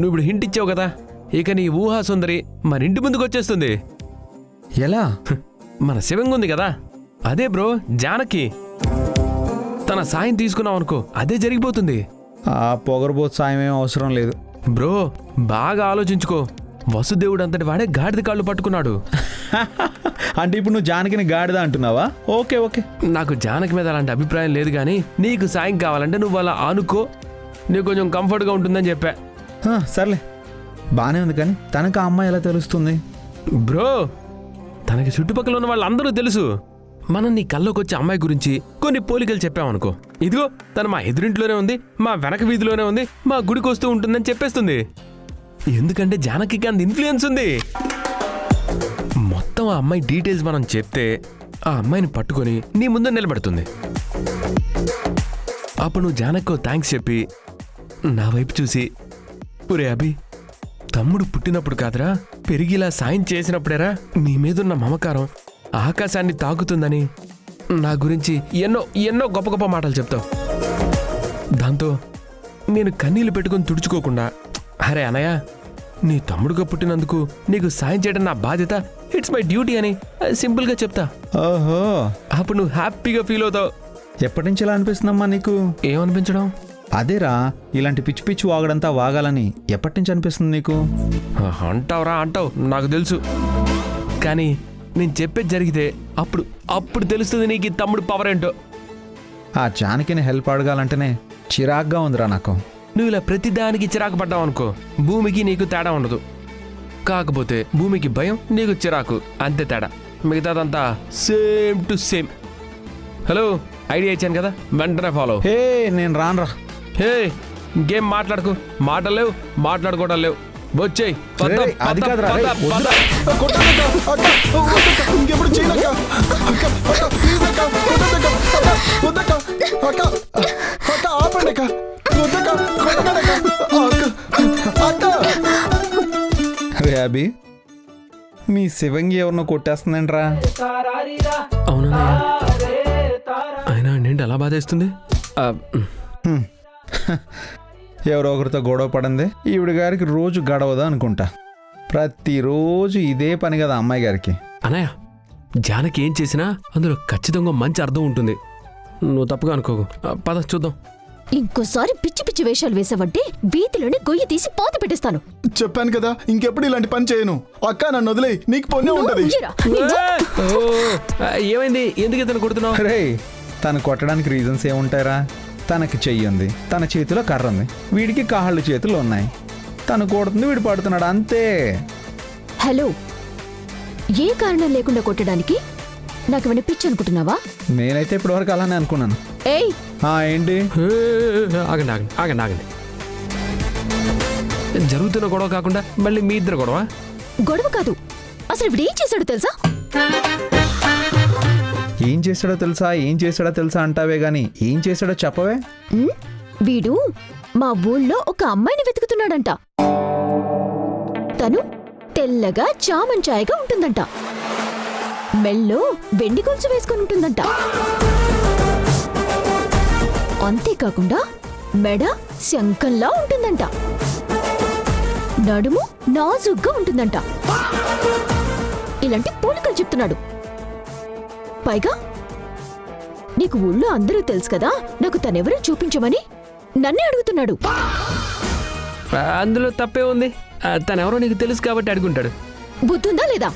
ఇప్పుడు హింట్ ఇచ్చావు కదా, ఇక నీ ఊహా సుందరి మన ఇంటి ముందుకు వచ్చేస్తుంది. ఎలా? మన శివంగా ఉంది కదా, అదే బ్రో జానకి. తన సాయం తీసుకున్నావు అనుకో, అదే జరిగిపోతుంది. ఆ పొగరబోతు సాయం ఏం అవసరం లేదు బ్రో. బాగా ఆలోచించుకో, వసుదేవుడు అంతటి వాడే గాడిద కాళ్ళు పట్టుకున్నాడు. అంటే ఇప్పుడు నువ్వు జానకిని గాడిద అంటున్నావా? Okay okay. నాకు జానకి మీద అలాంటి అభిప్రాయం లేదు, కానీ నీకు సాయం కావాలంటే నువ్వు అలా ఆనుకో, నీకు కొంచెం కంఫర్ట్గా ఉంటుందని చెప్పా. సర్లే, బానే ఉంది. కానీ తనకు ఆ అమ్మాయి ఎలా తెలుస్తుంది? బ్రో, తనకి చుట్టుపక్కల ఉన్న వాళ్ళందరూ తెలుసు. మనం నీ కల్లోకి వచ్చే అమ్మాయి గురించి కొన్ని పోలికలు చెప్పామనుకో, ఇదిగో తను మా ఎదురింట్లోనే ఉంది, మా వెనక వీధిలోనే ఉంది, మా గుడికి వస్తూ ఉంటుందని చెప్పేస్తుంది. ఎందుకంటే జానకి అంత ఇన్ఫ్లుయెన్స్ ఉంది. మొత్తం ఆ అమ్మాయి డీటెయిల్స్ మనం చెప్తే ఆ అమ్మాయిని పట్టుకొని నీ ముందు నిలబెడుతుంది. అప్పుడు నువ్వు జానకో థ్యాంక్స్ చెప్పి నా వైపు చూసి, ఒరే అభి, తమ్ముడు పుట్టినప్పుడు కాదురా, పెరిగిలా సాయం చేసినప్పుడేరా నీ మీదున్న మమకారం ఆకాశాన్ని తాకుతుందని నా గురించి ఎన్నో ఎన్నో గొప్ప గొప్ప మాటలు చెప్తావు. దాంతో నేను కన్నీళ్లు పెట్టుకుని తుడుచుకోకుండా, అరే అనయ్య, నీ తమ్ముడుగా పుట్టినందుకు నీకు సాయం చేయడం నా బాధ్యత, ఇట్స్ మై డ్యూటీ అని సింపుల్గా చెప్తా. ఓహో, అప్పుడు నువ్వు హ్యాపీగా ఫీల్ అవుతావు. ఎప్పటి నుంచి ఇలా అనిపిస్తుందమ్మా నీకు? ఏమనిపించడం? అదేరా, ఇలాంటి పిచ్చి పిచ్చి వాగడంతా వాగాలని ఎప్పటి నుంచి అనిపిస్తుంది నీకు? అంటావురా అంటావు, నాకు తెలుసు. కానీ నేను చెప్పేది జరిగితే అప్పుడు అప్పుడు తెలుస్తుంది నీకు ఈ తమ్ముడు పవర్ ఏంటో. ఆ జానకిని హెల్ప్ అడగాలంటేనే చిరాగ్గా ఉందిరా నాకు. నువ్వు ఇలా ప్రతిదానికి చిరాకు పడ్డావు అనుకో, భూమికి నీకు తేడా ఉండదు. కాకపోతే భూమికి భయం, నీకు చిరాకు, అంతే తేడా. మిగతాదంతా same to same. Hello, idea ఇచ్చాను కదా, వెంటనే ఫాలో. హే, నేను రానురా. హే, ఇంకేం మాట్లాడుకు, మాటలు లేవు, మాట్లాడుకోవడం లేవు, వచ్చేయ్. అది కాదురా, ఇంకెప్పుడు చేయనక్క. ఆపండి అక్క. రే అభి, మీ శివంగి ఎవరినో కొట్టేస్తుందంట్రా. అవునా? అయినా ఏంటి అలా బాధేస్తుంది? ఎవరో ఒకరితో గొడవ పడింది. ఈవిడ గారికి రోజు గడవదా అనుకుంటా. ప్రతిరోజు ఇదే పని కదా అమ్మాయి గారికి. అన్నయ్య, జానకి ఏం చేసినా అందులో ఖచ్చితంగా మంచి అర్థం ఉంటుంది. నువ్వు తప్పుగా అనుకోకు, పద చూద్దాం. ఇంకోసారి పిచ్చి పిచ్చి వేషాలు వేసావంటే వీధిలోనే గొయ్యి తీసి పోత పెట్టేస్తాను. చెప్పాను కదా, ఇంకెప్పుడు ఇలాంటి పని చేయను. అక్క నన్ను వదిలే, నీకు పుణ్యం ఉంటది. ఏమైంది? ఎందుకు ఇతను కొడుతున్నావు? రే, తను కొట్టడానికి రీజన్స్ ఏముంటారా? తనకి చెయ్యి ఉంది, తన చేతిలో కర్ర ఉంది, వీడికి కాళ్ళు చేతులు ఉన్నాయి. తను కొడుతుంది, వీడు పడుతున్నాడు, అంతే. హలో, ఏ కారణం లేకుండా కొట్టడానికి నాకు వినిపించి అనుకుంటున్నావా? నేనైతే ఇప్పటివరకు అలానే అనుకున్నాను. ఏయ్, ఏంటి? ఆగండి ఆగండి ఆగండి ఆగండి. జరుగుతున్న గొడవ కాకుండా మళ్ళీ మీ ఇద్దరు గొడవ? గొడవ కాదు, అసలు వీడు ఏం చేశాడో తెలుసా? ఏం చేశాడో తెలుసా, ఏం చేశాడో తెలుసా అంటావే గాని ఏం చేశాడో చెప్పవే. వీడు మా ఊళ్ళో ఒక అమ్మాయిని వెతుకుతున్నాడంట. తను తెల్లగా చామంచాయగా ఉంటుందంట, మెల్లో వెండి గొలుసు వేసుకొని ఉంటుందంట. అంతేకాకుండా మెడ శంఖంలా ఉంటుందంట, నడుము నాజుగ్గా ఉంటుందంట. ఇలాంటి పోలికలు చెప్తున్నాడు. పైగా నీకు ఊళ్ళో అందరూ తెలుసు కదా, నాకు తనెవరో చూపించమని నన్నే అడుగుతున్నాడు. అందులో తప్పే ఉంది? తనెవరో నీకు తెలుసు కాబట్టి అడుగుంటాడు. బుద్ధుందా లేదా?